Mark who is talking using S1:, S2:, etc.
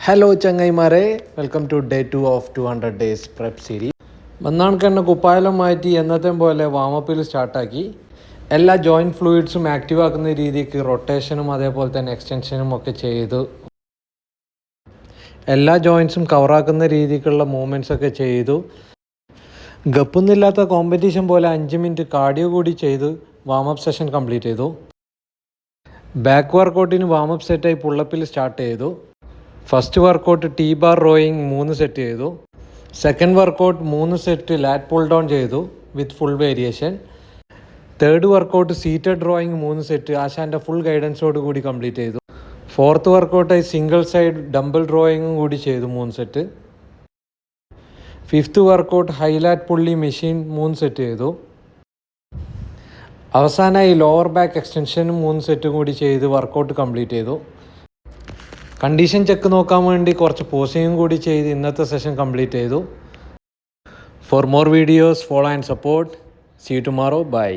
S1: Hello ചങ്ങായിമാരെ, welcome to day 2 of 200 days prep series. വന്നാൺക്കെന്നെ കുപ്പായെല്ലാം മാറ്റി എന്നത്തെ പോലെ വാമപ്പിൽ സ്റ്റാർട്ടാക്കി. എല്ലാ ജോയിൻറ്റ് ഫ്ലൂയിഡ്സും ആക്റ്റീവ് ആക്കുന്ന രീതിക്ക് റൊട്ടേഷനും അതേപോലെ തന്നെ എക്സ്റ്റൻഷനും ഒക്കെ ചെയ്തു. എല്ലാ ജോയിൻറ്റ്സും കവറാക്കുന്ന രീതിക്കുള്ള മൂവ്മെൻറ്റ്സ് ഒക്കെ ചെയ്തു. ഗപ്പൊന്നുമില്ലാത്ത കോമ്പറ്റീഷൻ പോലെ 5 മിനിറ്റ് കാർഡിയോ കൂടി ചെയ്ത് വാമപ്പ് സെഷൻ കംപ്ലീറ്റ് ചെയ്തു. ബാക്ക് വർക്കൗട്ടിന് വാമപ്പ് സെറ്റായി പുള്ളപ്പിൽ സ്റ്റാർട്ട് ചെയ്തു. First workout T bar rowing 3 set ചെയ്തു. Second workout 3 set lat pull down ചെയ്തു with full variation. Third workout seated ഡ്രോയിങ് 3 സെറ്റ് ആശാൻ്റെ ഫുൾ ഗൈഡൻസോട് കൂടി കംപ്ലീറ്റ് ചെയ്തു. ഫോർത്ത് വർക്കൗട്ടായി സിംഗിൾ സൈഡ് ഡംബിൾ ഡ്രോയിങ്ങും കൂടി ചെയ്തു 3 സെറ്റ്. ഫിഫ്ത്ത് വർക്കൗട്ട് ഹൈലാറ്റ് പുള്ളി മെഷീൻ 3 സെറ്റ് ചെയ്തു. അവസാനമായി ലോവർ ബാക്ക് എക്സ്റ്റൻഷനും 3 സെറ്റും കൂടി ചെയ്ത് വർക്കൗട്ട് കംപ്ലീറ്റ് ചെയ്തു. കണ്ടീഷൻ ചെക്ക് നോക്കാൻ വേണ്ടി കുറച്ച് പോസിങ്ങും കൂടി ചെയ്ത് ഇന്നത്തെ സെഷൻ കംപ്ലീറ്റ് ചെയ്തു. For more videos follow and support. See you tomorrow. By.